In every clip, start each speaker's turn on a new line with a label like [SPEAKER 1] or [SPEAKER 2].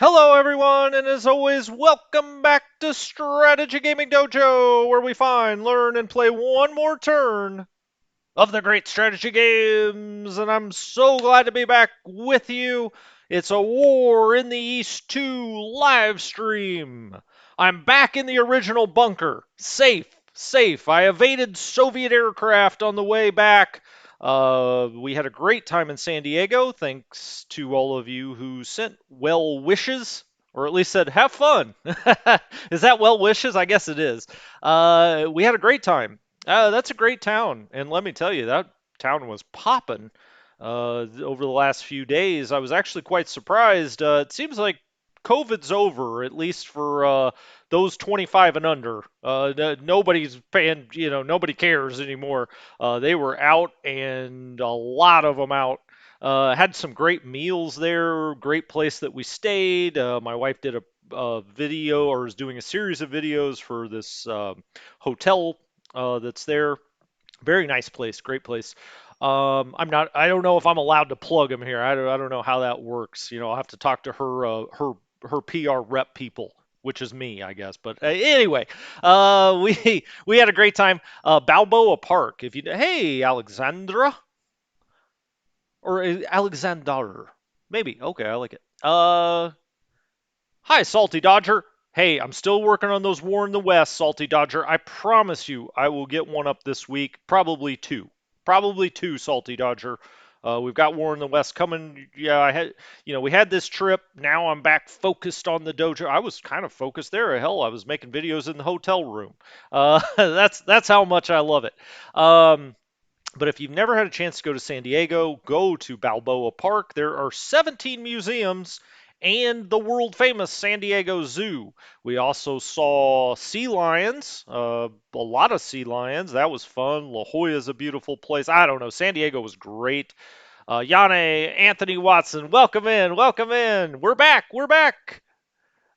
[SPEAKER 1] Hello, everyone, and as always, welcome back to Strategy Gaming Dojo, where we find, learn, and play one more turn of the great strategy games. And I'm so glad to be back with you. It's a War in the East 2 live stream. I'm back in the original bunker, safe, safe. I evaded Soviet aircraft on the way back. We had a great time in San Diego, thanks to all of you who sent well wishes, or at least said, have fun. Is that well wishes? I guess it is. We had a great time. That's a great town, and let me tell you, that town was popping over the last few days. I was actually quite surprised. It seems like COVID's over, at least for those 25 and under. Nobody's paying, nobody cares anymore. They were out, and a lot of them out. Had some great meals there. Great place that we stayed. My wife did a video, or is doing a series of videos for this hotel that's there. Very nice place, great place. I don't know if I'm allowed to plug them here. I don't know how that works. I'll have to talk to her PR rep people, which is me, I guess. But anyway, we had a great time. Balboa Park. Hey, Alexandra, or Alexander, maybe. Okay, I like it. Hi, Salty Dodger. Hey, I'm still working on those War in the West, Salty Dodger. I promise you, I will get one up this week. Probably two. Probably two, Salty Dodger. We've got War in the West coming. Yeah, we had this trip. Now I'm back focused on the dojo. I was kind of focused there. Hell, I was making videos in the hotel room. That's how much I love it. But if you've never had a chance to go to San Diego, go to Balboa Park. There are 17 museums and the world famous San Diego Zoo. We also saw sea lions, a lot of sea lions. That was fun. La Jolla is a beautiful place. I don't know. San Diego was great. Yane, Anthony Watson, welcome in, welcome in. We're back, we're back.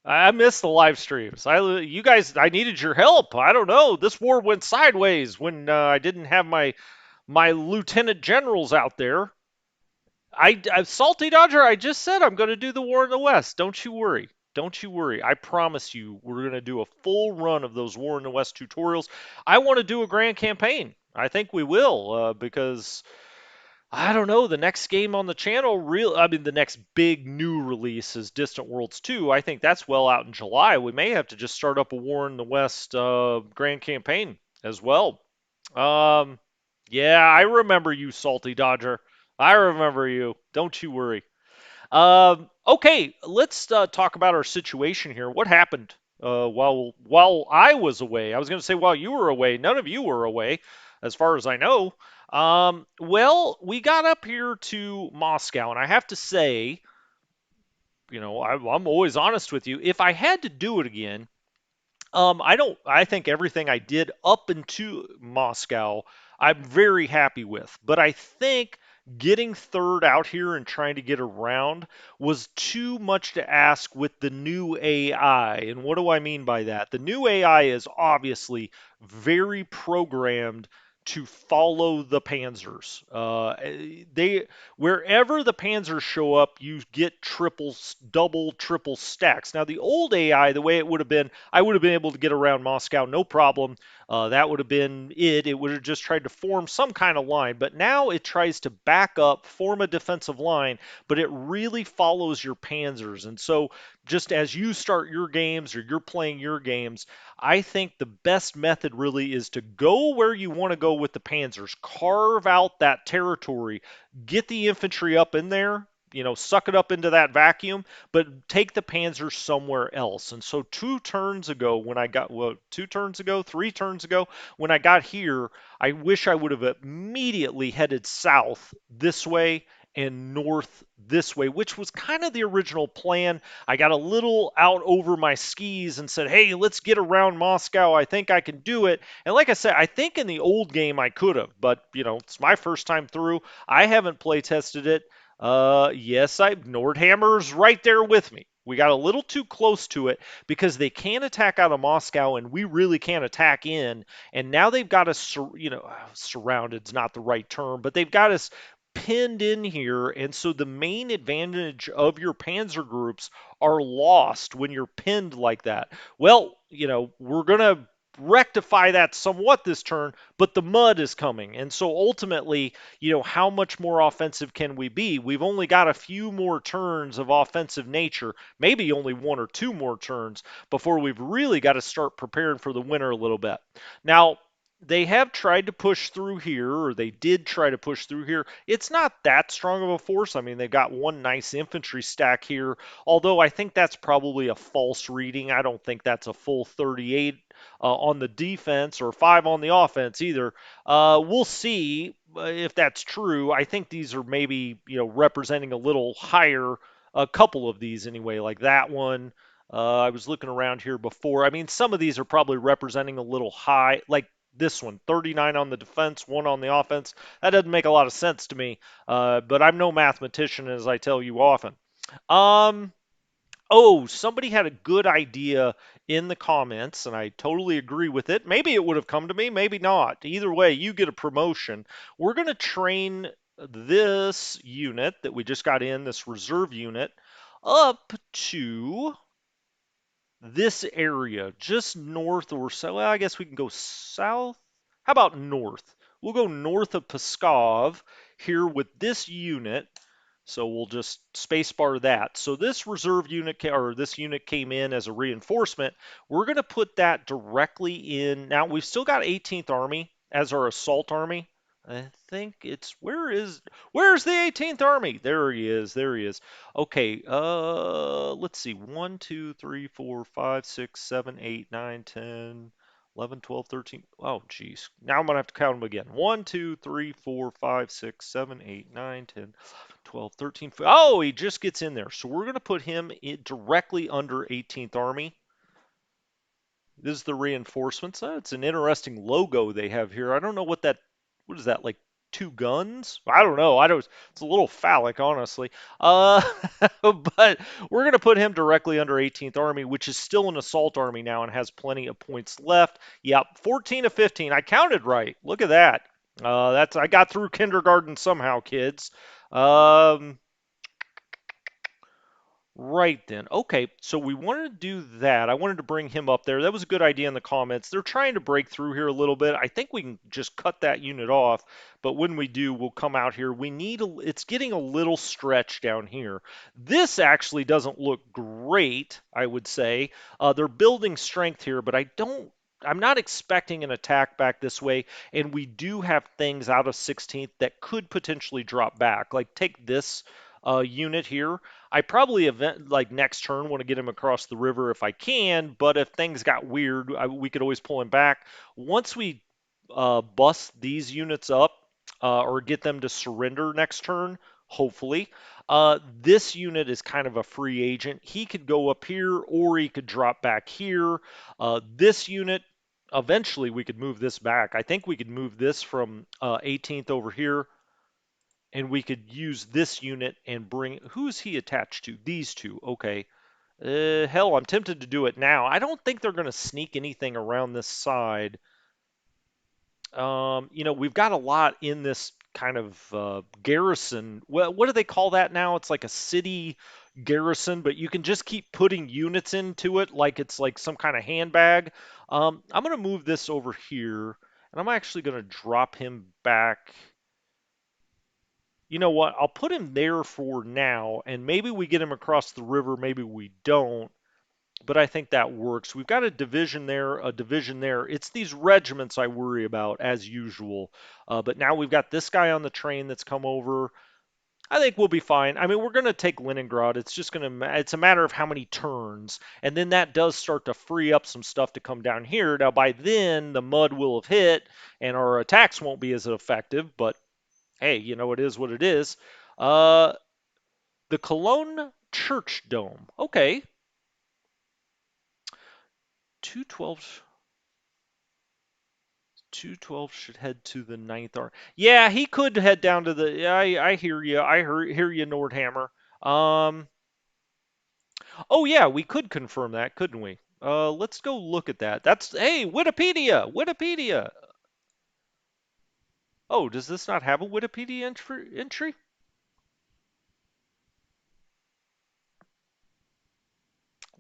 [SPEAKER 1] I missed the live streams. You guys, I needed your help. I don't know. This war went sideways when I didn't have my lieutenant generals out there. Salty Dodger, I just said I'm going to do the War in the West. Don't you worry. Don't you worry. I promise you, we're going to do a full run of those War in the West tutorials. I want to do a grand campaign. I think we will, because I don't know. The next game on the channel, the next big new release is Distant Worlds 2. I think that's well out in July. We may have to just start up a War in the West grand campaign as well. Um, yeah, I remember you, Salty Dodger. I remember you. Don't you worry. Okay, let's talk about our situation here. What happened while I was away? I was going to say while you were away. None of you were away, as far as I know. Well, we got up here to Moscow, and I have to say, I'm always honest with you. If I had to do it again, I don't. I think everything I did up into Moscow, I'm very happy with. But I think getting third out here and trying to get around was too much to ask with the new AI. And what do I mean by that? The new AI is obviously very programmed to follow the panzers. They Wherever the panzers show up, you get double, triple stacks. Now the old AI, the way it would have been, I would have been able to get around Moscow, no problem. That would have been it. It would have just tried to form some kind of line. But now it tries to back up, form a defensive line, but it really follows your panzers. And so just as you start your games or you're playing your games, I think the best method really is to go where you want to go with the panzers. Carve out that territory. Get the infantry up in there, suck it up into that vacuum, but take the panzers somewhere else. And so 2 turns ago, when I got, well, 2 turns ago, 3 turns ago, when I got here, I wish I would have immediately headed south this way and north this way, which was kind of the original plan. I got a little out over my skis and said, hey, let's get around Moscow. I think I can do it. And like I said, I think in the old game I could have, but it's my first time through. I haven't play tested it. Yes, Nordhammer's right there with me. We got a little too close to it because they can attack out of Moscow and we really can't attack in. And now they've got us, surrounded's not the right term, but they've got us pinned in here, and so the main advantage of your panzer groups are lost when you're pinned like that. Well, we're going to rectify that somewhat this turn, but the mud is coming. And so ultimately, how much more offensive can we be? We've only got a few more turns of offensive nature, maybe only one or two more turns before we've really got to start preparing for the winter a little bit. Now, they have tried to push through here, or they did try to push through here. It's not that strong of a force. I mean, they've got one nice infantry stack here, although I think that's probably a false reading. I don't think that's a full 38 on the defense or 5 on the offense either. We'll see if that's true. I think these are maybe, representing a little higher, a couple of these anyway, like that one. I was looking around here before. I mean, some of these are probably representing a little high, like this one, 39 on the defense, 1 on the offense. That doesn't make a lot of sense to me, but I'm no mathematician, as I tell you often. Um, oh, somebody had a good idea in the comments, and I totally agree with it. Maybe it would have come to me, maybe not. Either way, you get a promotion. We're going to train this unit that we just got in, this reserve unit, up to this area, just north or so. Well, I guess we can go south. How about north? We'll go north of Pskov here with this unit. So we'll just spacebar that. So this reserve unit, or this unit came in as a reinforcement. We're going to put that directly in. Now, we've still got 18th Army as our assault army. I think it's, where's the 18th Army? There he is, there he is. Okay, let's see. 1, 2, 3, 4, 5, 6, 7, 8, 9, 10, 11, 12, 13. Oh, geez. Now I'm going to have to count them again. 1, 2, 3, 4, 5, 6, 7, 8, 9, 10, 12, 13. Oh, he just gets in there. So we're going to put him directly under 18th Army. This is the reinforcements. It's an interesting logo they have here. I don't know what is that, like 2 guns? I don't know. It's a little phallic, honestly. Uh, but we're going to put him directly under 18th Army, which is still an assault army now and has plenty of points left. Yep, 14 of 15. I counted right. Look at that. I got through kindergarten somehow, kids. Um, Right then. Okay, so we wanted to do that. I wanted to bring him up there. That was a good idea in the comments. They're trying to break through here a little bit. I think we can just cut that unit off, but when we do, we'll come out here. It's getting a little stretched down here. This actually doesn't look great, I would say. They're building strength here, but I'm not expecting an attack back this way, and we do have things out of 16th that could potentially drop back. Like take this unit here. I probably like next turn want to get him across the river if I can, but if things got weird, we could always pull him back. Once we bust these units up or get them to surrender next turn, hopefully, this unit is kind of a free agent. He could go up here or he could drop back here. This unit, eventually we could move this back. I think we could move this from 18th over here, and we could use this unit and bring, who's he attached to? These two. Okay. Hell, I'm tempted to do it now. I don't think they're going to sneak anything around this side. We've got a lot in this kind of garrison. Well, what do they call that now? It's like a city garrison, but you can just keep putting units into it like it's like some kind of handbag. I'm going to move this over here, and I'm actually going to drop him back. You know what? I'll put him there for now, and maybe we get him across the river, maybe we don't, but I think that works. We've got a division there, a division there. It's these regiments I worry about, as usual. But now we've got this guy on the train that's come over. I think we'll be fine. I mean, we're going to take Leningrad. It's a matter of how many turns, and then that does start to free up some stuff to come down here. Now, by then, the mud will have hit, and our attacks won't be as effective, but hey, it is what it is. Uh, the Cologne Church Dome. Okay. 212. 212 should head to the ninth arm. Yeah, he could head down to the. Yeah, I hear you. Hear you, Nordhammer. Um. Oh yeah, we could confirm that, couldn't we? Let's go look at that. Hey, Wikipedia. Wikipedia. Oh, does this not have a Wikipedia entry?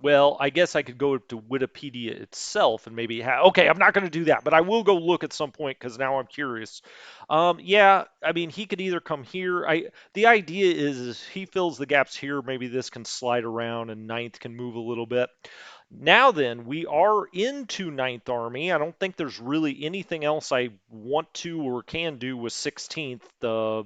[SPEAKER 1] Well, I guess I could go to Wikipedia itself and maybe okay, I'm not going to do that, but I will go look at some point because now I'm curious. Yeah, I mean, he could either come here. The idea is he fills the gaps here. Maybe this can slide around and Ninth can move a little bit. Now then, we are into Ninth Army. I don't think there's really anything else I want to or can do with 16th.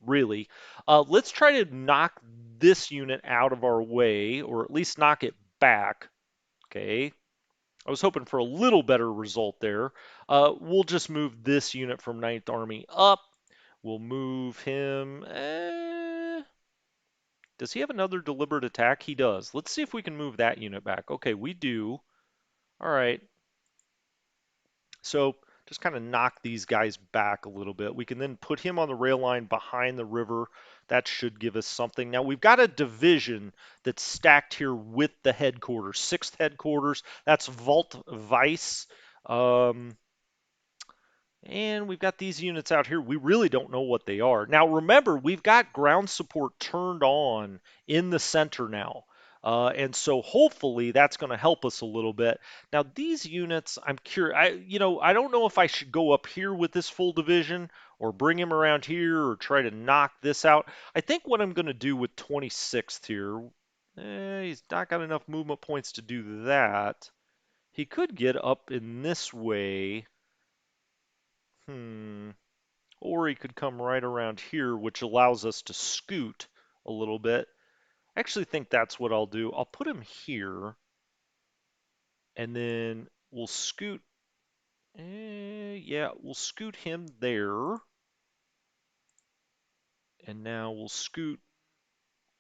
[SPEAKER 1] Really. Let's try to knock this unit out of our way, or at least knock it back. Okay. I was hoping for a little better result there. We'll just move this unit from Ninth Army up. We'll move him. Does he have another deliberate attack? He does. Let's see if we can move that unit back. Okay, we do. All right. So just kind of knock these guys back a little bit. We can then put him on the rail line behind the river. That should give us something. Now we've got a division that's stacked here with the headquarters, sixth headquarters. That's Vault Vice. Um, and we've got these units out here. We really don't know what they are. Now, remember, we've got ground support turned on in the center now. And so hopefully that's going to help us a little bit. Now, these units, I'm curious. I don't know if I should go up here with this full division or bring him around here or try to knock this out. I think what I'm going to do with 26th here, he's not got enough movement points to do that. He could get up in this way. Hmm. Or he could come right around here, which allows us to scoot a little bit. I actually think that's what I'll do. I'll put him here, and then we'll scoot. Yeah, we'll scoot him there, and now we'll scoot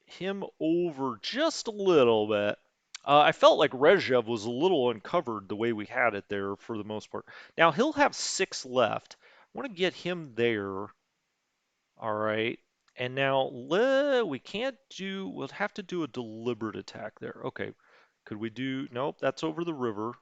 [SPEAKER 1] him over just a little bit. I felt like Rezhev was a little uncovered the way we had it there for the most part. Now he'll have 6 left. I want to get him there. All right. And now we can't do, we'll have to do a deliberate attack there. Okay. Could we do, nope, that's over the river.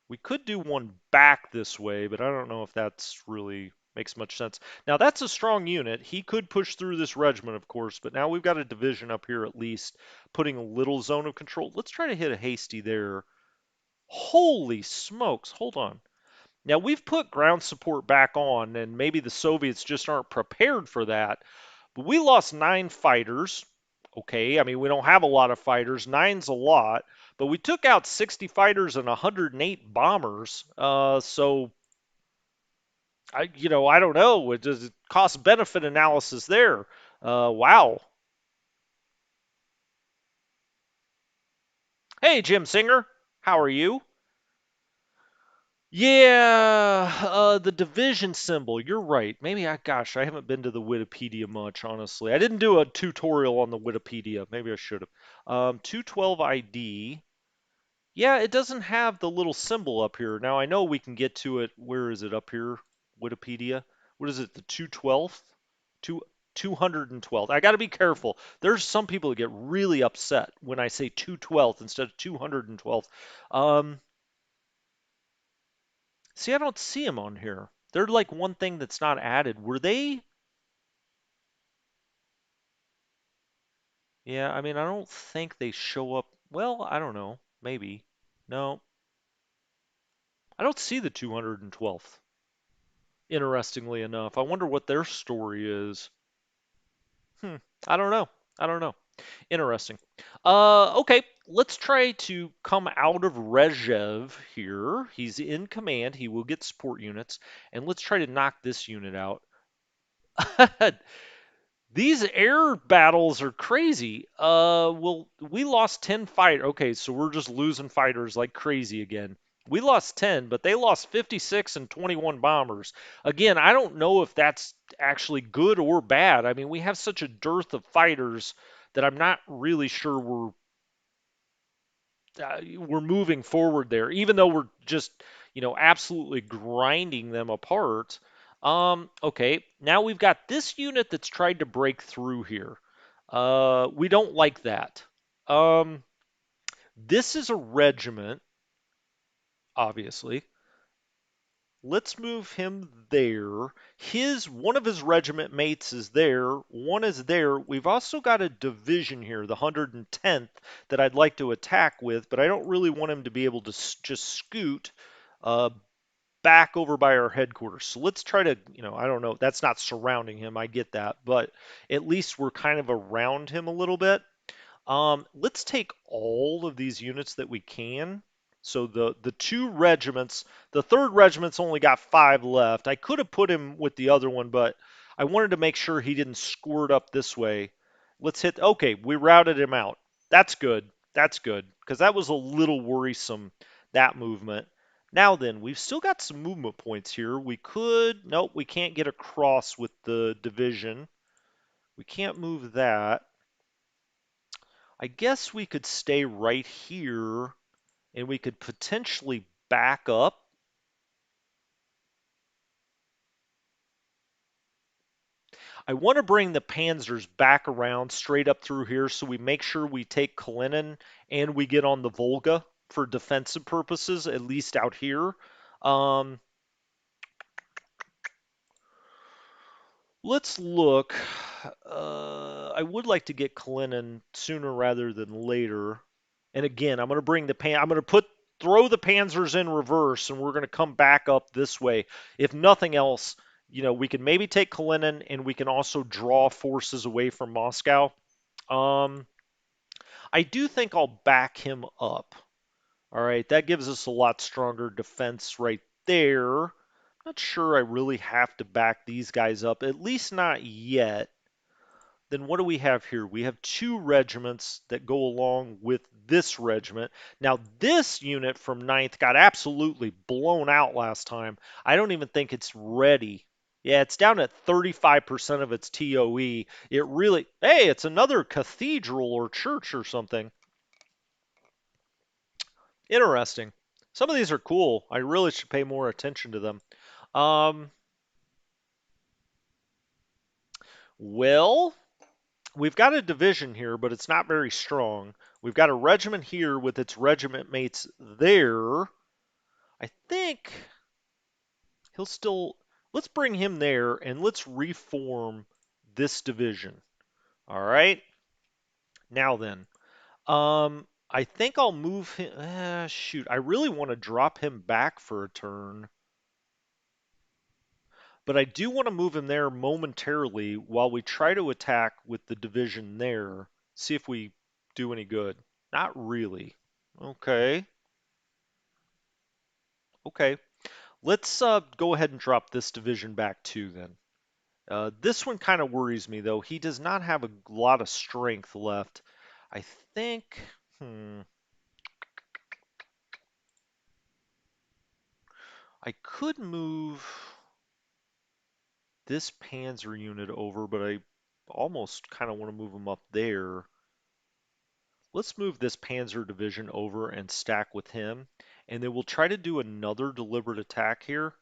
[SPEAKER 1] We could do one back this way, but I don't know if that's really makes much sense. Now that's a strong unit. He could push through this regiment, of course, but now we've got a division up here at least, putting a little zone of control. Let's try to hit a hasty there. Holy smokes, hold on. Now we've put ground support back on, and maybe the Soviets just aren't prepared for that. But we lost 9 fighters. Okay, I mean, we don't have a lot of fighters. Nine's a lot. But we took out 60 fighters and 108 bombers. I don't know. It does cost benefit analysis there. Wow. Hey, Jim Singer. How are you? Yeah, the division symbol. You're right. Gosh, I haven't been to the Wikipedia much, honestly. I didn't do a tutorial on the Wikipedia. Maybe I should have. 212 ID. Yeah, it doesn't have the little symbol up here. Now I know we can get to it. Where is it up here? Wikipedia. What is it? The 212th? Two 212th. I got to be careful. There's some people that get really upset when I say 212th instead of 212th. Um, See, I don't see them on here. They're like one thing that's not added. Were they? Yeah, I mean, I don't think they show up. Well, I don't know. Maybe. No, I don't see the 212th. Interestingly enough, I wonder what their story is. Hmm. I don't know. I don't know. Interesting. Okay, let's try to come out of Rezhev here. He's in command. He will get support units, and let's try to knock this unit out. These air battles are crazy. Well, we lost 10 fight. Okay, so we're just losing fighters like crazy again. We lost 10, but they lost 56 and 21 bombers. Again, I don't know if that's actually good or bad. I mean, we have such a dearth of fighters that I'm not really sure we're moving forward there, even though we're just, absolutely grinding them apart. Okay, now we've got this unit that's tried to break through here. We don't like that. Um, this is a regiment, obviously. Let's move him there. One of his regiment mates is there. One is there. We've also got a division here, the 110th, that I'd like to attack with, but I don't really want him to be able to just scoot uh, back over by our headquarters. So let's try to, I don't know. That's not surrounding him. I get that, but at least we're kind of around him a little bit. Let's take all of these units that we can. So the two regiments, the third regiment's only got 5 left. I could have put him with the other one, but I wanted to make sure he didn't squirt up this way. Let's hit. Okay, we routed him out. That's good. That's good because that was a little worrisome, that movement. Now then, we've still got some movement points here. We could. Nope, we can't get across with the division. We can't move that. I guess we could stay right here and we could potentially back up. I want to bring the Panzers back around straight up through here so we make sure we take Kalinin and we get on the Volga for defensive purposes, at least out here. Um, let's look. I would like to get Kalinin sooner rather than later. And again, I'm going to bring I'm going to throw the Panzers in reverse, and we're going to come back up this way. If nothing else, we can maybe take Kalinin, and we can also draw forces away from Moscow. Um, I do think I'll back him up. All right, that gives us a lot stronger defense right there. Not sure I really have to back these guys up, at least not yet. Then what do we have here? We have 2 regiments that go along with this regiment. Now, this unit from Ninth got absolutely blown out last time. I don't even think it's ready. Yeah, it's down at 35% of its TOE. Hey, it's another cathedral or church or something. Interesting. Some of these are cool. I really should pay more attention to them. Um, well, we've got a division here, but it's not very strong. We've got a regiment here with its regiment mates there. I think he'll still. Let's bring him there and let's reform this division. All right. Now then, I think I'll move him. Shoot, I really want to drop him back for a turn, but I do want to move him there momentarily while we try to attack with the division there. See if we do any good. Not really. Okay. Okay. Let's go ahead and drop this division back too then. This one kind of worries me though. He does not have a lot of strength left. I think, I could move this Panzer unit over, but I almost kind of want to move him up there. Let's move this Panzer division over and stack with him, and then we'll try to do another deliberate attack here.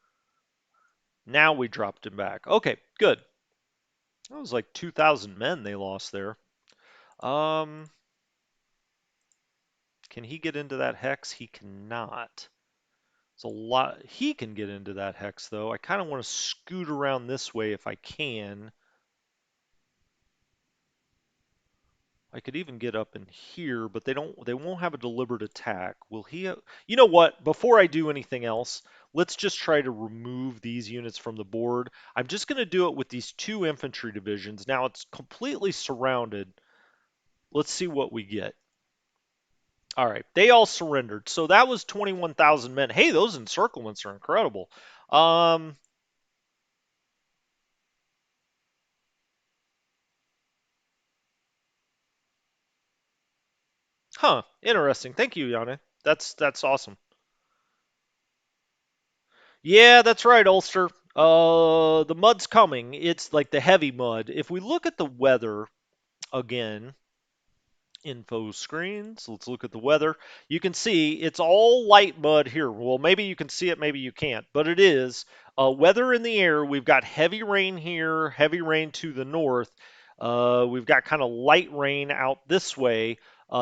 [SPEAKER 1] Now we dropped him back. Okay, good. That was like 2,000 men they lost there. Um, can he get into that hex? He cannot. It's a lot. He can get into that hex though. I kind of want to scoot around this way if I can. I could even get up in here, but they won't have a deliberate attack. Will he? You know what? Before I do anything else, let's just try to remove these units from the board. I'm just going to do it with these 2 infantry divisions. Now it's completely surrounded. Let's see what we get. All right, they all surrendered. So that was 21,000 men. Hey, those encirclements are incredible. Um, Interesting. Thank you, Yana. That's awesome. Yeah, that's right, Ulster. The mud's coming. It's like the heavy mud. If we look at the weather again, info screens, let's look at the weather. You can see it's all light mud here. Well, maybe you can see it, maybe you can't, but it is. Weather in the air, we've got heavy rain here, heavy rain to the north. We've got kind of light rain out this way.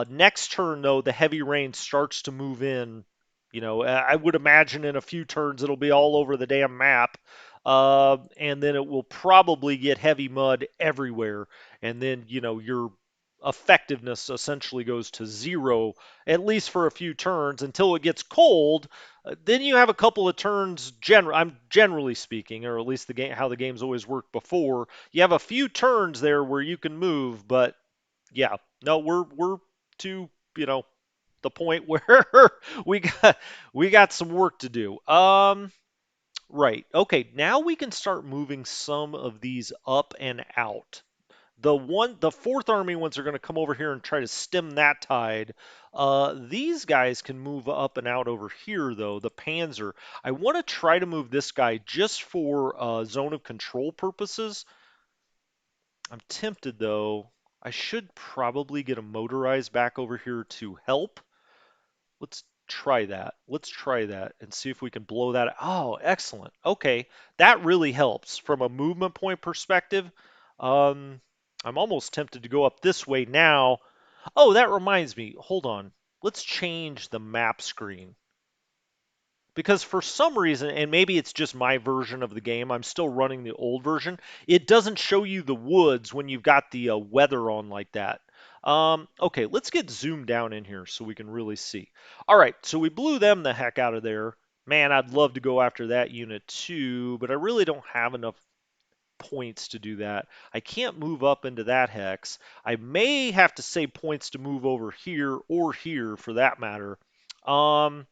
[SPEAKER 1] Next turn, though, the heavy rain starts to move in, I would imagine in a few turns it'll be all over the damn map. And then it will probably get heavy mud everywhere. And then, your effectiveness essentially goes to zero, at least for a few turns until it gets cold. Then you have a couple of turns, I'm generally speaking, or at least the game, how the game's always worked before. You have a few turns there where you can move, but yeah, no, we're to, the point where we got we got some work to do. Right. Okay, now we can start moving some of these up and out. The Fourth Army ones are going to come over here and try to stem that tide. These guys can move up and out over here, though. The Panzer. I want to try to move this guy just for zone of control purposes. I'm tempted, though. I should probably get a motorized back over here to help. Let's try that. Let's try that and see if we can blow that. Oh, excellent. Okay, that really helps from a movement point perspective. Um, I'm almost tempted to go up this way now. Oh, that reminds me. Hold on. Let's change the map screen. Because for some reason, and maybe it's just my version of the game, I'm still running the old version, it doesn't show you the woods when you've got the weather on like that. Okay, let's get zoomed down in here so we can really see. All right, so we blew them the heck out of there. Man, I'd love to go after that unit too, but I really don't have enough points to do that. I can't move up into that hex. I may have to save points to move over here or here for that matter. Um,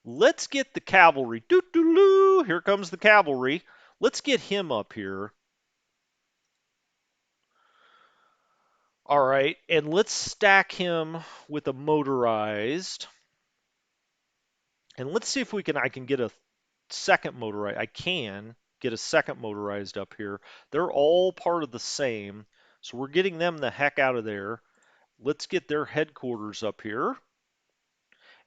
[SPEAKER 1] Let's get the cavalry. Doo-doo-doo. Here comes the cavalry. Let's get him up here. All right, and let's stack him with a motorized. And let's see if I can get a second motorized. I can get a second motorized up here. They're all part of the same. So we're getting them the heck out of there. Let's get their headquarters up here.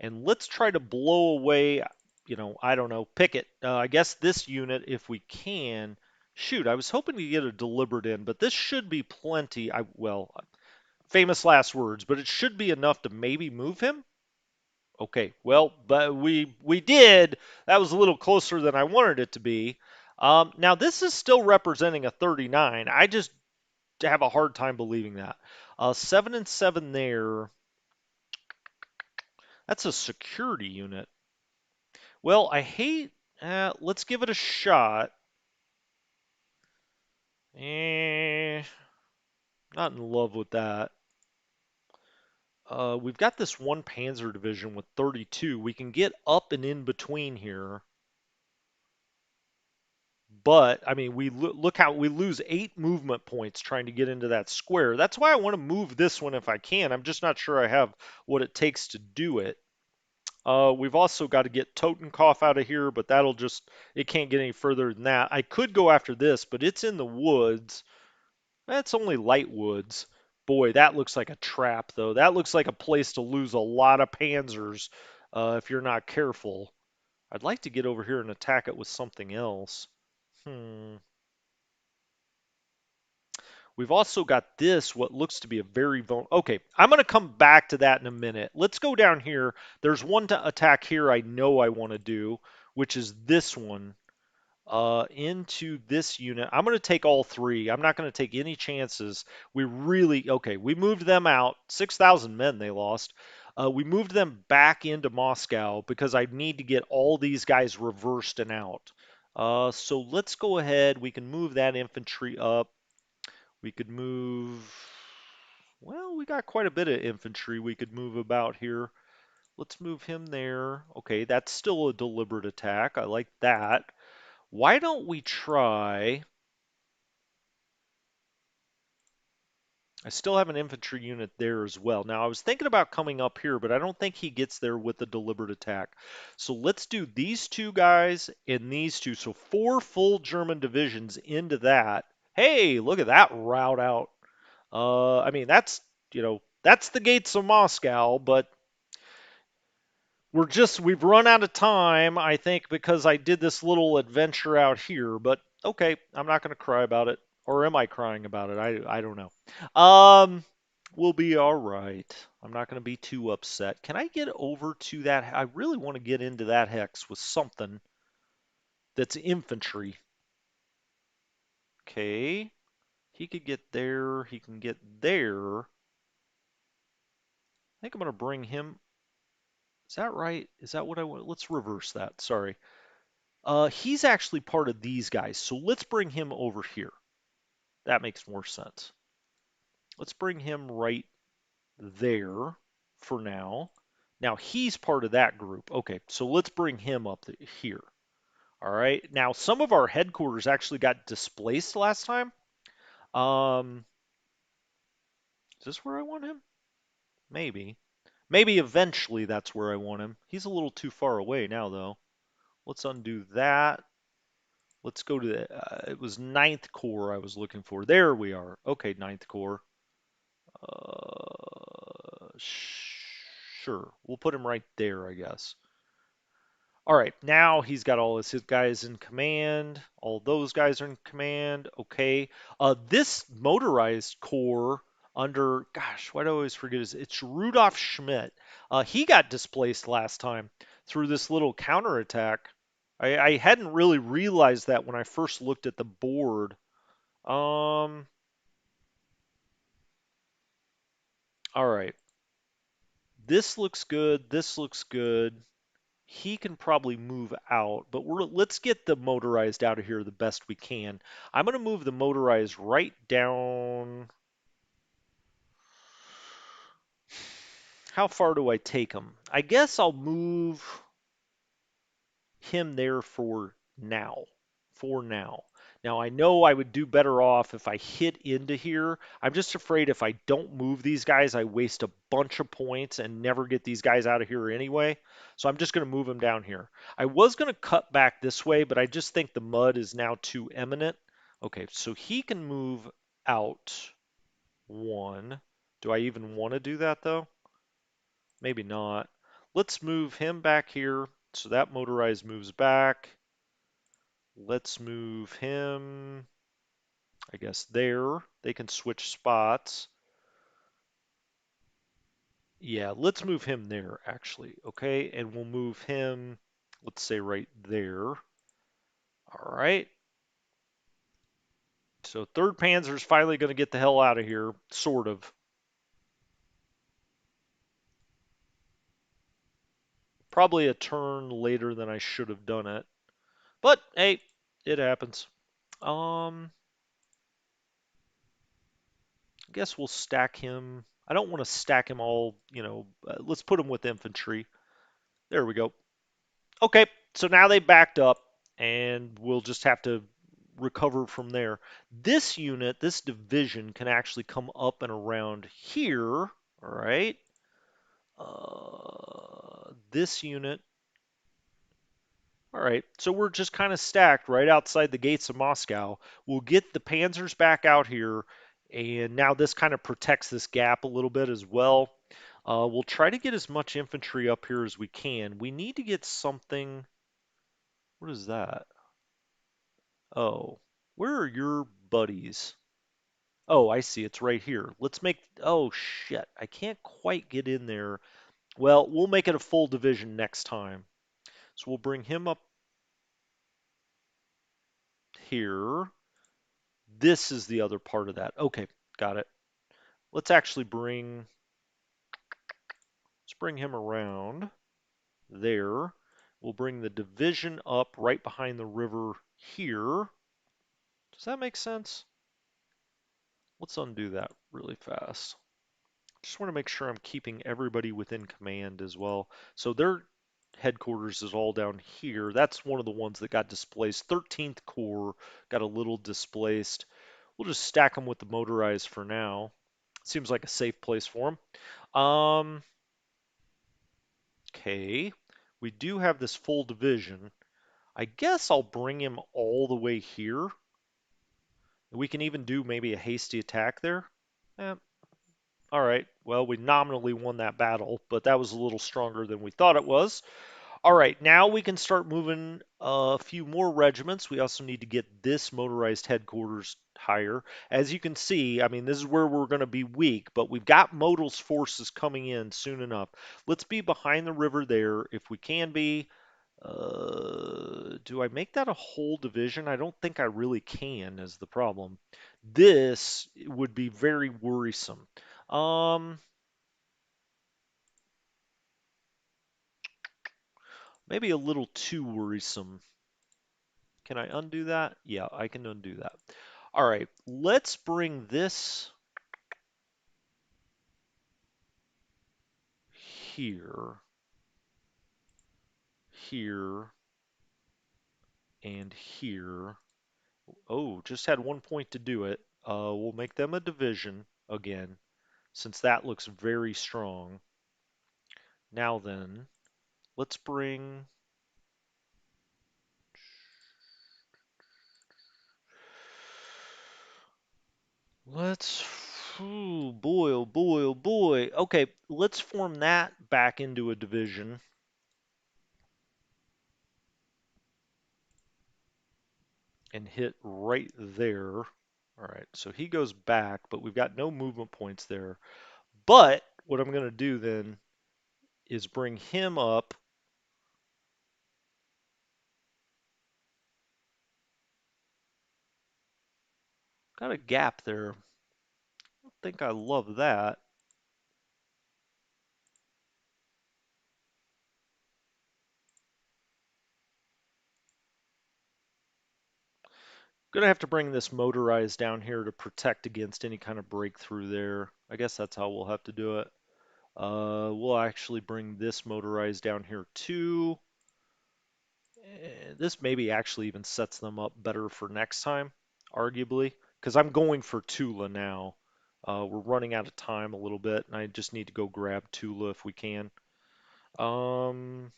[SPEAKER 1] And let's try to blow away, I don't know, pick it. I guess this unit, if we can. Shoot, I was hoping to get a deliberate in, but this should be plenty. Well, famous last words, but it should be enough to maybe move him. Okay, well, but we did. That was a little closer than I wanted it to be. Now this is still representing a 39. I just have a hard time believing that. 7 and 7 there. That's a security unit. Well, I hate. Let's give it a shot. Eh, not in love with that. We've got this one Panzer division with 32. We can get up and in between here. But, I mean, look how we lose 8 movement points trying to get into that square. That's why I want to move this one if I can. I'm just not sure I have what it takes to do it. We've also got to get Totenkopf out of here, but it can't get any further than that. I could go after this, but it's in the woods. That's only light woods. Boy, that looks like a trap, though. That looks like a place to lose a lot of panzers if you're not careful. I'd like to get over here and attack it with something else. Hmm. We've also got this, what looks to be a very vulnerable. Okay, I'm going to come back to that in a minute. Let's go down here. There's one to attack here I know I want to do, which is this one. Into this unit. I'm going to take all 3. I'm not going to take any chances. Okay, we moved them out. 6,000 men they lost. We moved them back into Moscow because I need to get all these guys reversed and out. So let's go ahead. We can move that infantry up. We could move. Well, we got quite a bit of infantry we could move about here. Let's move him there. Okay, that's still a deliberate attack. I like that. Why don't we try... I still have an infantry unit there as well. Now, I was thinking about coming up here, but I don't think he gets there with the deliberate attack. So let's do these 2 guys and these 2. So 4 full German divisions into that. Hey, look at that route out. I mean, that's the gates of Moscow, but we've run out of time, I think, because I did this little adventure out here. But okay, I'm not going to cry about it. Or am I crying about it? I don't know. We'll be all right. I'm not going to be too upset. Can I get over to that? I really want to get into that hex with something that's infantry. Okay. He could get there. He can get there. I think I'm going to bring him. Is that right? Is that what I want? Let's reverse that. Sorry. He's actually part of these guys. So let's bring him over here. That makes more sense. Let's bring him right there for now. Now he's part of that group. Okay, so let's bring him up here. All right. Now some of our headquarters actually got displaced last time. Um, is this where I want him? Maybe. Maybe eventually that's where I want him. He's a little too far away now, though. Let's undo that. Let's go to the, it was Ninth Corps I was looking for. There we are. Okay, Ninth Corps. Sure. We'll put him right there, I guess. All right, now he's got all his guys in command. All those guys are in command. Okay. This motorized corps under, gosh, why do I always forget his? It's Rudolf Schmidt. He got displaced last time through this little counterattack. I hadn't really realized that when I first looked at the board. All right. This looks good. This looks good. He can probably move out, but let's get the motorized out of here the best we can. I'm going to move the motorized right down. How far do I take him? I guess I'll move him there for now. For now. Now, I know I would do better off if I hit into here. I'm just afraid if I don't move these guys, I waste a bunch of points and never get these guys out of here anyway. So I'm just going to move them down here. I was going to cut back this way, but I just think the mud is now too eminent. Okay, so he can move out one. Do I even want to do that though? Maybe not. Let's move him back here. So that motorized moves back. Let's move him, I guess, there. They can switch spots. Yeah, let's move him there, actually. Okay, and we'll move him, let's say, right there. All right. So 3rd Panzer's finally going to get the hell out of here, sort of. Probably a turn later than I should have done it. But, hey, it happens. I guess we'll stack him. I don't want to stack him all, let's put him with infantry. There we go. Okay, so now they backed up, and we'll just have to recover from there. This unit, this division, can actually come up and around here. All right. This unit. All right, so we're just kind of stacked right outside the gates of Moscow. We'll get the panzers back out here, and now this kind of protects this gap a little bit as well. We'll try to get as much infantry up here as we can. We need to get something. What is that? Oh, where are your buddies? Oh, I see. It's right here. Let's make. Oh, shit. I can't quite get in there. Well, we'll make it a full division next time. So we'll bring him up here. This is the other part of that. Okay, got it. Let's actually let's bring him around there. We'll bring the division up right behind the river here. Does that make sense? Let's undo that really fast. Just want to make sure I'm keeping everybody within command as well. So their headquarters is all down here. That's one of the ones that got displaced. 13th Corps got a little displaced. We'll just stack them with the motorized for now. Seems like a safe place for them. Okay. We do have this full division. I guess I'll bring him all the way here. We can even do maybe a hasty attack there. Eh, all right. Well, we nominally won that battle, but that was a little stronger than we thought it was. All right, now we can start moving a few more regiments. We also need to get this motorized headquarters higher. As you can see, I mean, this is where we're going to be weak, but we've got modal's forces coming in soon enough. Let's be behind the river there if we can be. Do I make that a whole division? I don't think I really can, is the problem. This would be very worrisome. Um, Maybe a little too worrisome. Can I undo that? Yeah, I can undo that. All right, let's bring this here, here, and here. Oh, just had 1 point to do it. We'll make them a division again, since that looks very strong. Now then, let's bring... Let's... Ooh, boy, oh boy, oh boy. Okay, let's form that back into a division. And hit right there. All right, so he goes back, but we've got no movement points there. But what I'm going to do then is bring him up. Got a gap there. I don't think I love that. Gonna have to bring this motorized down here to protect against any kind of breakthrough there. I guess that's how we'll have to do it. We'll actually bring this motorized down here too. This maybe actually even sets them up better for next time, arguably, because I'm going for Tula now. We're running out of time a little bit, and I just need to go grab Tula if we can. Um,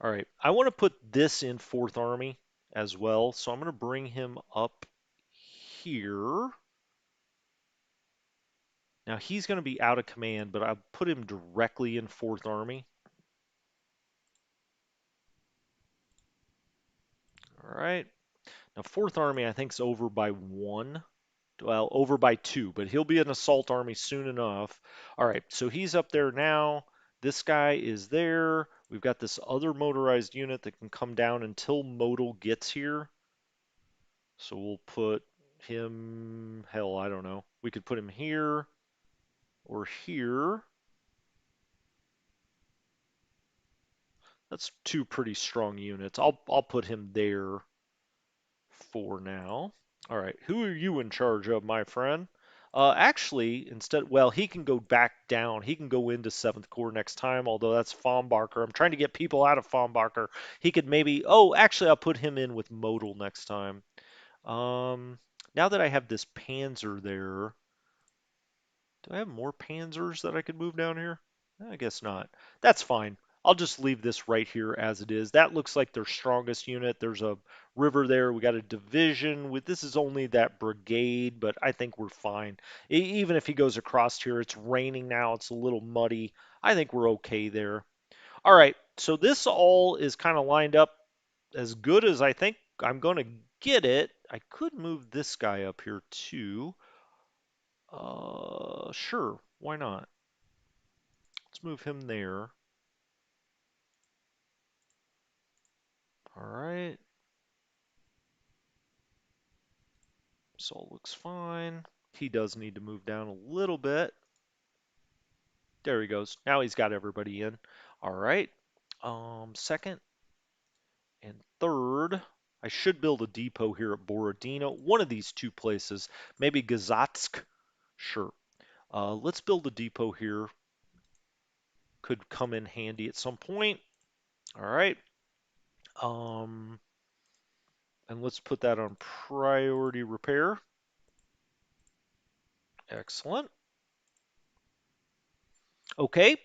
[SPEAKER 1] all right, I want to put this in 4th Army as well, so I'm going to bring him up here. Now he's going to be out of command, but I'll put him directly in 4th Army. All right. Now 4th Army I think is over by 1. Well, over by 2, but he'll be an assault army soon enough. All right, so he's up there now. This guy is there. We've got this other motorized unit that can come down until modal gets here. So we'll put him, hell, I don't know. We could put him here or here. That's 2 pretty strong units. I'll put him there for now. All right, who are you in charge of, my friend? Actually, instead, well, he can go back down. He can go into 7th Corps next time, although that's Fombacher. I'm trying to get people out of Fombacher. He could maybe, oh, actually, I'll put him in with Modal next time. Now that I have this Panzer there, do I have more Panzers that I could move down here? I guess not. That's fine. I'll just leave this right here as it is. That looks like their strongest unit. There's a river there. We got a division. This is only that brigade, but I think we're fine. Even if he goes across here, it's raining now. It's a little muddy. I think we're okay there. All right, so this all is kind of lined up as good as I think I'm going to get it. I could move this guy up here too. Sure, why not? Let's move him there. All right. So it looks fine. He does need to move down a little bit. There he goes. Now he's got everybody in. All right. Second and third. I should build a depot here at Borodino. One of these 2 places. Maybe Gazatsk. Sure. Let's build a depot here. Could come in handy at some point. All right. Um, and let's put that on priority repair. Excellent. Okay,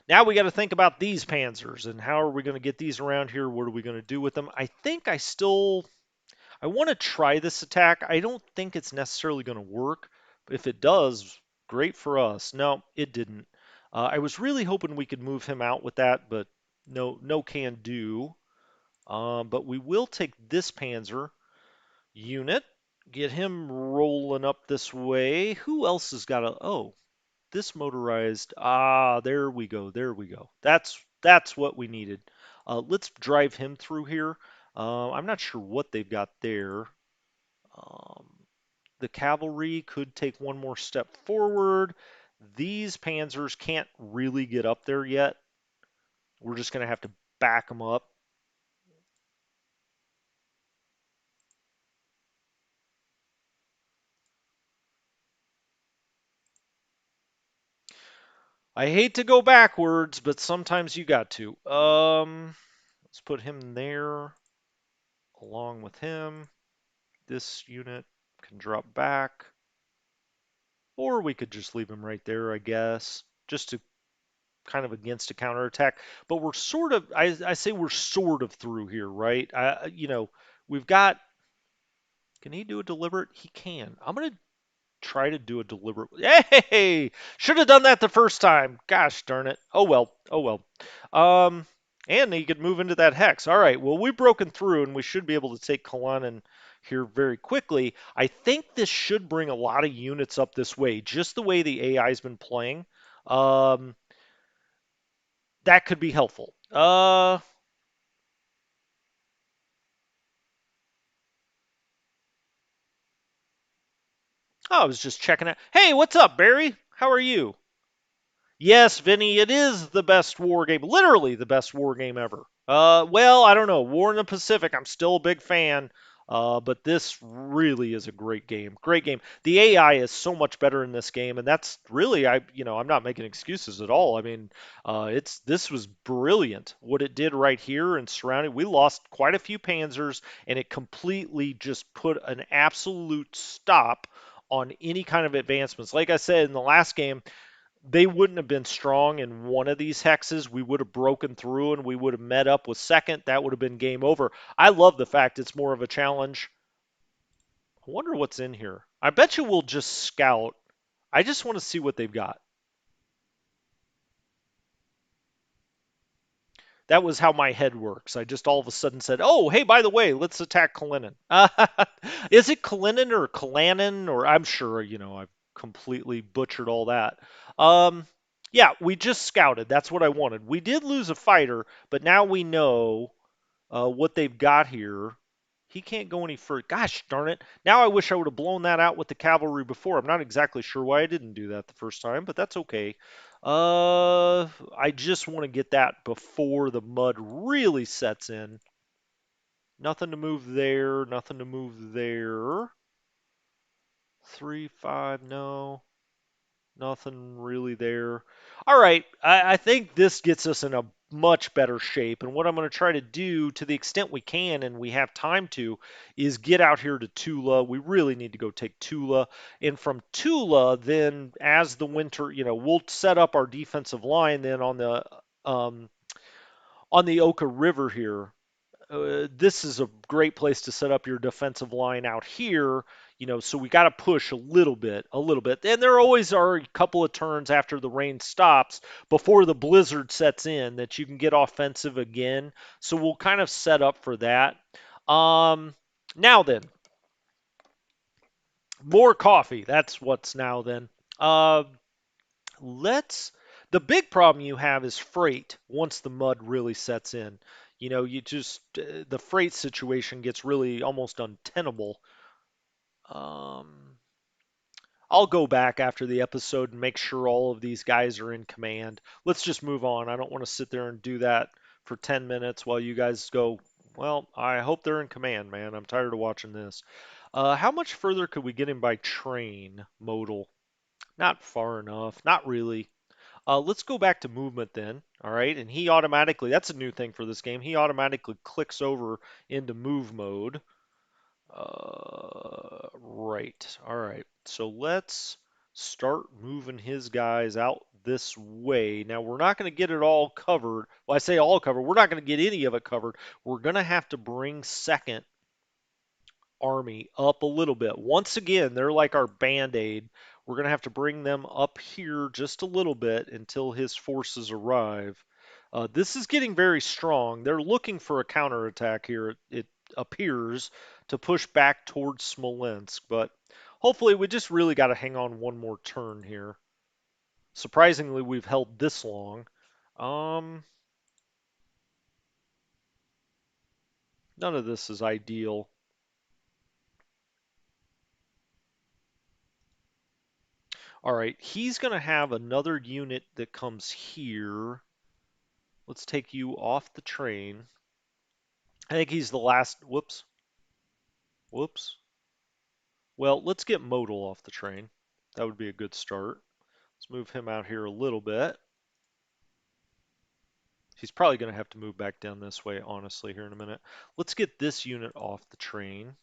[SPEAKER 1] now we got to think about these panzers and how are we going to get these around here? What are we going to do with them? I think I want to try this attack. I don't think it's necessarily going to work, but if it does, great for us. No, it didn't. I was really hoping we could move him out with that, but no can do. But we will take this Panzer unit, get him rolling up this way. Who else has got a? Oh, this motorized. Ah, there we go. There we go. That's what we needed. Let's drive him through here. I'm not sure what they've got there. Um, the cavalry could take one more step forward. These panzers can't really get up there yet. We're just going to have to back them up. I hate to go backwards, but sometimes you got to. Let's put him there along with him. This unit can drop back. Or we could just leave him right there, I guess, just to kind of against a counterattack. But we're sort of, I say we're sort of through here, right? We've got, can he do a deliberate? He can. I'm going to try to do a deliberate. Hey, should have done that the first time. Gosh darn it. Oh well. Oh well. Um, and he could move into that hex. All right. Well, we've broken through, and we should be able to take Kalanin here very quickly. I think this should bring a lot of units up this way, just the way the AI's been playing. Um, that could be helpful. I was just checking out. Hey, what's up, Barry? How are you? Yes, Vinny, it is the best war game, literally the best war game ever. Well, I don't know. War in the Pacific, I'm still a big fan, but this really is a great game. Great game. The AI is so much better in this game, and that's really, I'm not making excuses at all. I mean, this was brilliant what it did right here and surrounding. We lost quite a few panzers, and it completely just put an absolute stop on any kind of advancements. Like I said in the last game, they wouldn't have been strong in one of these hexes. We would have broken through and we would have met up with second. That would have been game over. I love the fact it's more of a challenge. I wonder what's in here. I bet you we'll just scout. I just want to see what they've got. That was how my head works. I just all of a sudden said, "Oh, hey, by the way, let's attack Kalinin." Is it Kalinin or Kalanin? Or I'm sure I've completely butchered all that. Um, yeah, we just scouted. That's what I wanted. We did lose a fighter, but now we know what they've got here. He can't go any further. Gosh darn it. Now I wish I would have blown that out with the cavalry before. I'm not exactly sure why I didn't do that the first time, but that's okay. I just want to get that before the mud really sets in. Nothing to move there. Nothing to move there. 3, 5, no. Nothing really there. All right, I think this gets us in a much better shape. And what I'm going to try to do, to the extent we can and we have time to, is get out here to Tula. We really need to go take Tula. And from Tula, then as the winter, we'll set up our defensive line then um, on the Oka River here. This is a great place to set up your defensive line out here. So we got to push a little bit. And there always are a couple of turns after the rain stops before the blizzard sets in that you can get offensive again. So we'll kind of set up for that. Now then, more coffee. That's what's now then. Uh, let's the big problem you have is freight once the mud really sets in. You just the freight situation gets really almost untenable. um, I'll go back after the episode and make sure all of these guys are in command. Let's just move on. I don't want to sit there and do that for 10 minutes while you guys go, well, I hope they're in command, man. I'm tired of watching this. How much further could we get him by train modal? Not far enough. Not really. Let's go back to movement then. All right. And he automatically, that's a new thing for this game. He automatically clicks over into move mode. Right. All right. So let's start moving his guys out this way. Now, we're not going to get it all covered. Well, I say all covered. We're not going to get any of it covered. We're going to have to bring second army up a little bit. Once again, they're like our band-aid. We're going to have to bring them up here just a little bit until his forces arrive. This is getting very strong. They're looking for a counterattack here, it appears, to push back towards Smolensk, but hopefully we just really got to hang on one more turn here. Surprisingly, we've held this long. Um, None of this is ideal. All right, he's going to have another unit that comes here. Let's take you off the train. I think he's the last. Whoops. Whoops. Well, let's get Modal off the train. That would be a good start. Let's move him out here a little bit. He's probably going to have to move back down this way, honestly, here in a minute. Let's get this unit off the train.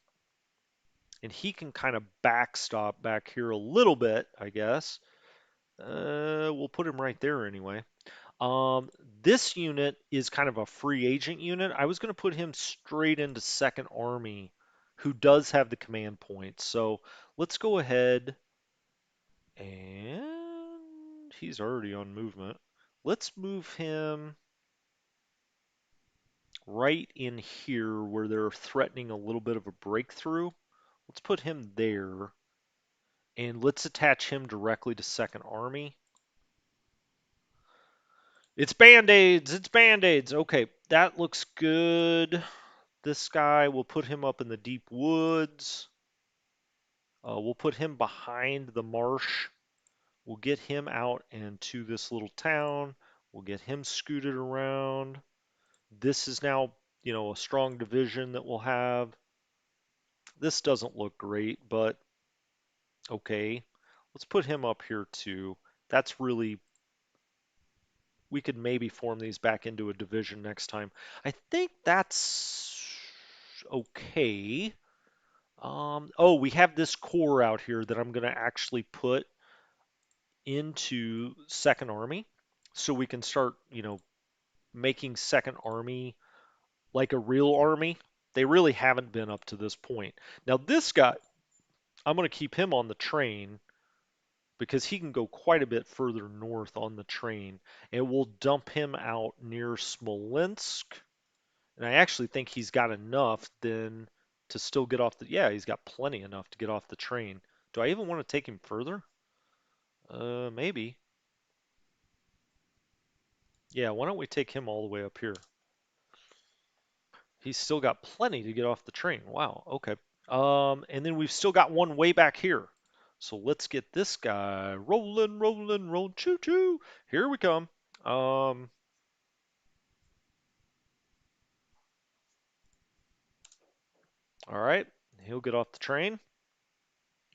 [SPEAKER 1] And he can kind of backstop back here a little bit, I guess. We'll put him right there anyway. Um, this unit is kind of a free agent unit. I was going to put him straight into Second Army, who does have the command points. So let's go ahead and he's already on movement. Let's move him right in here where they're threatening a little bit of a breakthrough. Let's put him there and let's attach him directly to Second Army. It's band-aids, it's band-aids. Okay, that looks good. This guy, we'll put him up in the deep woods. We'll put him behind the marsh. We'll get him out into this little town. We'll get him scooted around. This is now, a strong division that we'll have. This doesn't look great, but okay. Let's put him up here too. That's really, we could maybe form these back into a division next time. I think that's okay. Oh, we have this core out here that I'm going to actually put into Second Army so we can start, making Second Army like a real army. They really haven't been up to this point. Now, this guy, I'm going to keep him on the train because he can go quite a bit further north on the train, and we'll dump him out near Smolensk. And I actually think he's got enough then to still get off the. Yeah, he's got plenty enough to get off the train. Do I even want to take him further? Maybe. Yeah, why don't we take him all the way up here? He's still got plenty to get off the train. Wow, okay. And then we've still got one way back here. So let's get this guy rolling, rolling, roll, choo choo. Here we come. Um, all right, he'll get off the train.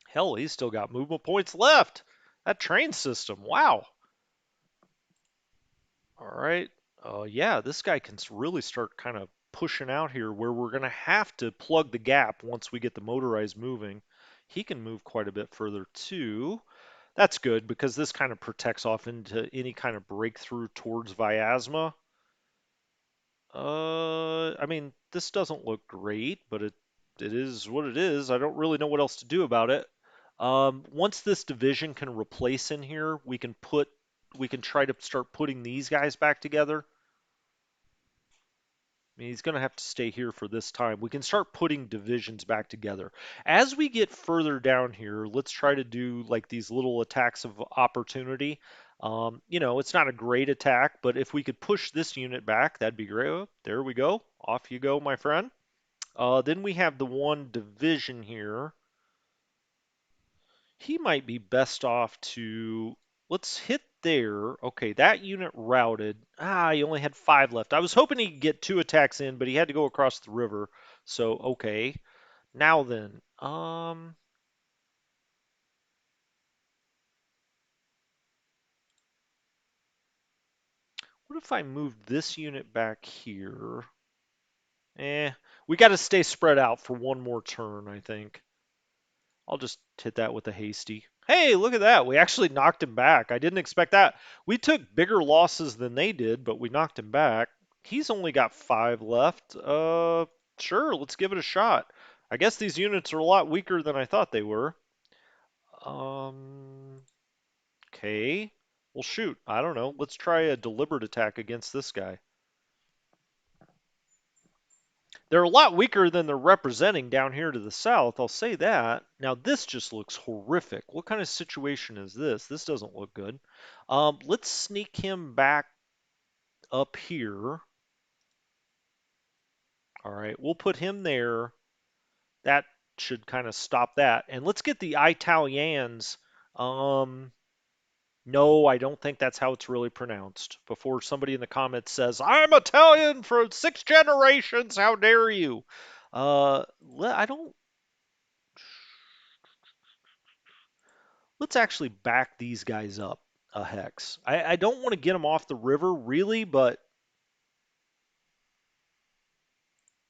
[SPEAKER 1] Hell, he's still got movement points left. That train system, wow. All right. Yeah, this guy can really start kind of pushing out here where we're going to have to plug the gap once we get the motorized moving. He can move quite a bit further too. That's good because this kind of protects off into any kind of breakthrough towards Vyazma. I mean, this doesn't look great, but it is what it is. I don't really know what else to do about it. Once this division can replace in here, we can try to start putting these guys back together. I mean, he's going to have to stay here for this time. We can start putting divisions back together. As we get further down here, let's try to do like these little attacks of opportunity. It's not a great attack, but if we could push this unit back, that'd be great. Oh, there we go. Off you go, my friend. Then we have the one division here. He might be best off to, let's hit there. Okay, that unit routed. He only had 5 left. I was hoping he could get 2 attacks in, but he had to go across the river. So, okay. Now then, what if I move this unit back here? We got to stay spread out for one more turn, I think. I'll just hit that with a hasty. Hey, look at that. We actually knocked him back. I didn't expect that. We took bigger losses than they did, but we knocked him back. He's only got 5 left. Sure, let's give it a shot. I guess these units are a lot weaker than I thought they were. Um, okay. Well, shoot, I don't know. Let's try a deliberate attack against this guy. They're a lot weaker than they're representing down here to the south, I'll say that. Now, this just looks horrific. What kind of situation is this? This doesn't look good. Let's sneak him back up here. All right, we'll put him there. That should kind of stop that. And let's get the Italians. Um, no, I don't think that's how it's really pronounced. Before somebody in the comments says, I'm Italian for 6 generations, how dare you? I don't. Let's actually back these guys up a hex. I don't want to get them off the river really, but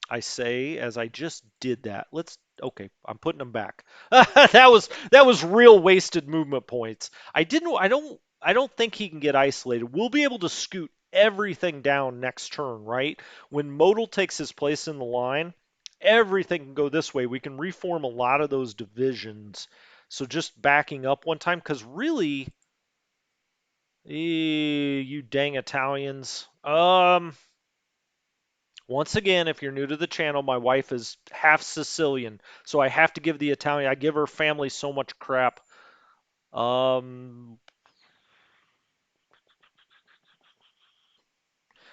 [SPEAKER 1] I say as I just did that. Let's okay, I'm putting them back. That was real wasted movement points. I don't think he can get isolated. We'll be able to scoot everything down next turn, right? When Modal takes his place in the line, everything can go this way. We can reform a lot of those divisions. So just backing up one time, because really, you dang Italians. Once again, if you're new to the channel, my wife is half Sicilian, so I have to give the Italian. I give her family so much crap. Um,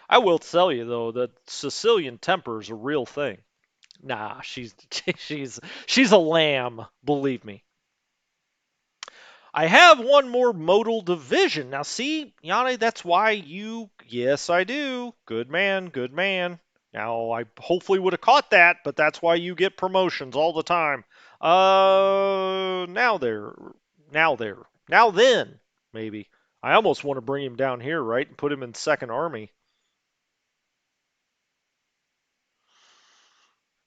[SPEAKER 1] I will tell you though that Sicilian temper is a real thing. Nah, she's she's a lamb, believe me. I have one more modal division. Now, see, Yanni, that's why you. Yes, I do. Good man, good man. Now, I hopefully would have caught that, but that's why you get promotions all the time. Now there. Now there. Now then, maybe. I almost want to bring him down here, right, and put him in Second Army.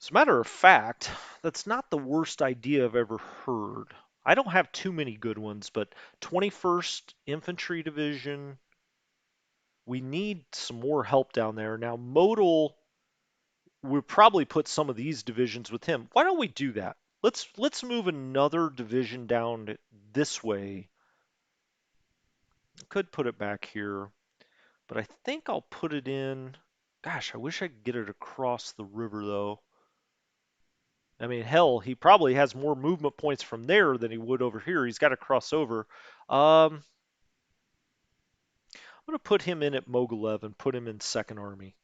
[SPEAKER 1] As a matter of fact, that's not the worst idea I've ever heard. I don't have too many good ones, but 21st Infantry Division, we need some more help down there. Now, Modal, we'll probably put some of these divisions with him. Why don't we do that? Let's move another division down this way. Could put it back here, but I think I'll put it in. Gosh, I wish I could get it across the river though. I mean, hell, he probably has more movement points from there than he would over here. He's got to cross over. I'm going to put him in at Mogilev and put him in Second Army.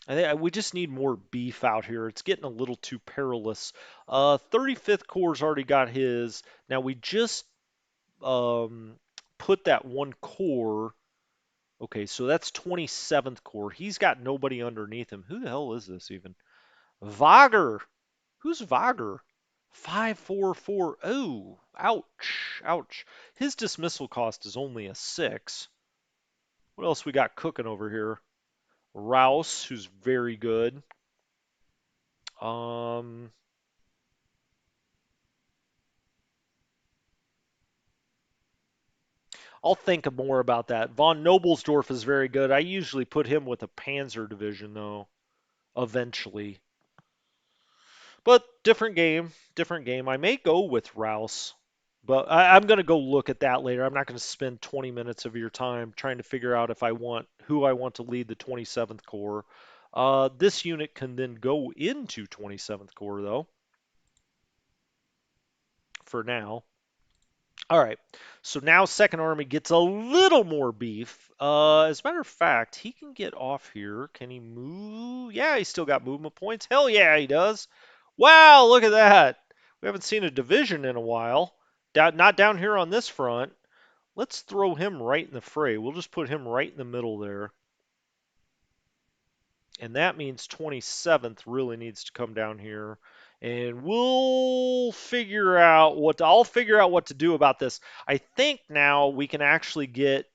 [SPEAKER 1] I think we just need more beef out here. It's getting a little too perilous. 35th Corps already got his. Now we just put that one corps. Okay, so that's 27th Corps. He's got nobody underneath him. Who the hell is this even? Vager. Who's Vager? 544. Oh, ouch, ouch. His dismissal cost is only a 6. What else we got cooking over here? Rouse, who's very good. Um, I'll think more about that. Von Nobelsdorf is very good. I usually put him with a Panzer division, though, eventually. But different game, different game. I may go with Rouse, but I'm going to go look at that later. I'm not going to spend 20 minutes of your time trying to figure out if I want who I want to lead the 27th Corps. This unit can then go into 27th Corps, though, for now. All right. So now Second Army gets a little more beef. As a matter of fact, he can get off here. Can he move? Yeah, he's still got movement points. Hell yeah, he does. Wow, look at that. We haven't seen a division in a while. Not down here on this front. Let's throw him right in the fray. We'll just put him right in the middle there. And that means 27th really needs to come down here. And we'll figure out I'll figure out what to do about this. I think now we can actually get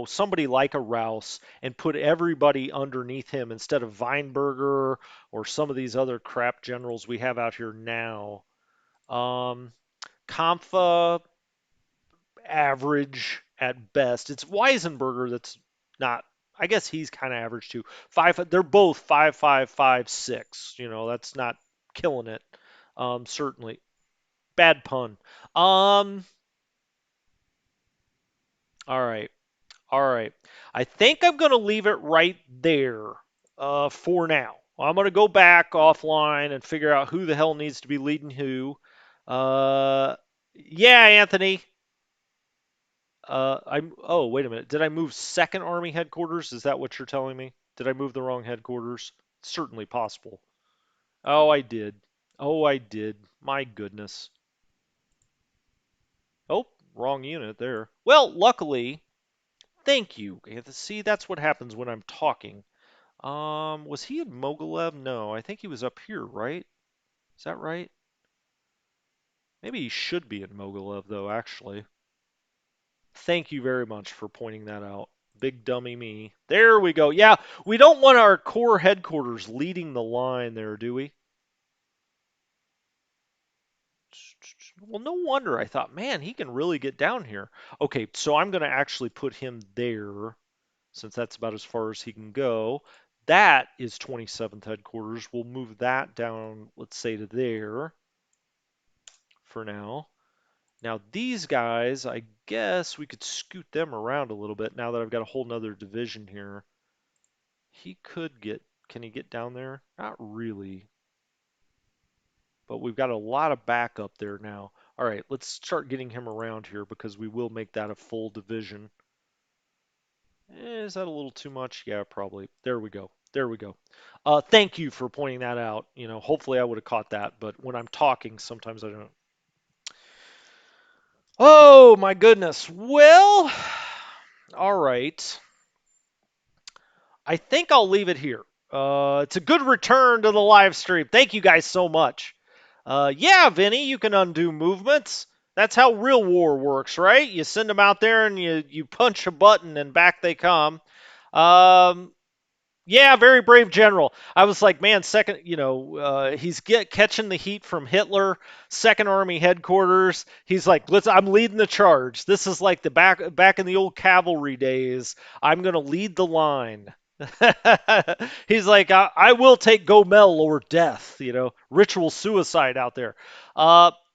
[SPEAKER 1] somebody like a Rouse and put everybody underneath him instead of Weinberger or some of these other crap generals we have out here now. Kampfa, average at best. It's Weisenberger that's not. I guess he's kind of average too. They're both 5.5, 5.6. That's not killing it. Certainly bad pun. Um, All right. All right. I think I'm going to leave it right there for now. I'm going to go back offline and figure out who the hell needs to be leading who. Uh, yeah, Anthony. I'm. Oh, wait a minute. Did I move Second Army headquarters? Is that what you're telling me? Did I move the wrong headquarters? Certainly possible. Oh, I did. Oh, I did. My goodness. Oh, wrong unit there. Well, luckily, thank you. See, that's what happens when I'm talking. Was he in Mogilev? No, I think he was up here, right? Is that right? Maybe he should be in Mogilev, though, actually. Thank you very much for pointing that out. Big dummy me. There we go. Yeah, we don't want our core headquarters leading the line there, do we? Well, no wonder. I thought, man, he can really get down here. Okay, so I'm going to actually put him there since that's about as far as he can go. That is 27th headquarters. We'll move that down, let's say, to there for now. Now, these guys, I guess we could scoot them around a little bit now that I've got a whole nother division here. He could get, can he get down there? Not really, but we've got a lot of backup there now. All right, let's start getting him around here because we will make that a full division. Is that a little too much? Yeah, probably. There we go. There we go. Thank you for pointing that out. Hopefully I would have caught that, but when I'm talking, sometimes I don't. Oh my goodness. Well, all right. I think I'll leave it here. It's a good return to the live stream. Thank you guys so much. Yeah, Vinny, you can undo movements. That's how real war works, right? You send them out there and you punch a button and back they come. Um, Yeah, very brave general. I was like, man, second, he's catching the heat from Hitler, Second Army headquarters. He's like, I'm leading the charge. This is like the back in the old cavalry days. I'm gonna lead the line. He's like, I will take Gomel or death. Ritual suicide out there.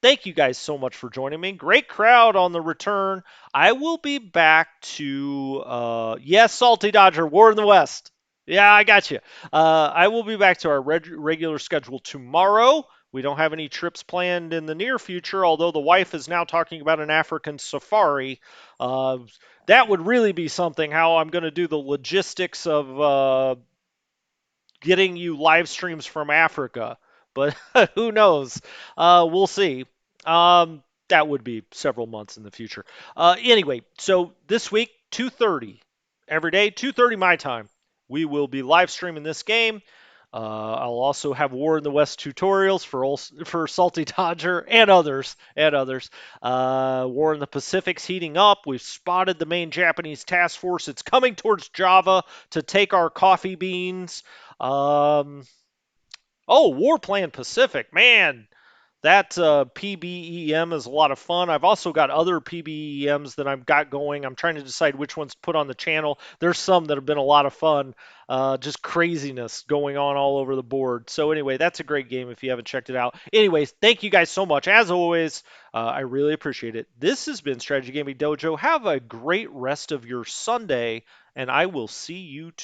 [SPEAKER 1] Thank you guys so much for joining me. Great crowd on the return. I will be back to yes, Salty Dodger, War in the West. Yeah, I got you. I will be back to our regular schedule tomorrow. We don't have any trips planned in the near future, although the wife is now talking about an African safari. Uh, that would really be something, how I'm going to do the logistics of getting you live streams from Africa. But who knows? We'll see. That would be several months in the future. Anyway, so this week, 2:30 every day, 2:30 my time. We will be live streaming this game. I'll also have War in the West tutorials for Salty Dodger and others War in the Pacific's heating up. We've spotted the main Japanese task force. It's coming towards Java to take our coffee beans. Um, oh, War Plan Pacific, man. That PBEM is a lot of fun. I've also got other PBEMs that I've got going. I'm trying to decide which ones to put on the channel. There's some that have been a lot of fun. Just craziness going on all over the board. So anyway, that's a great game if you haven't checked it out. Anyways, thank you guys so much. As always, I really appreciate it. This has been Strategy Gaming Dojo. Have a great rest of your Sunday, and I will see you tomorrow.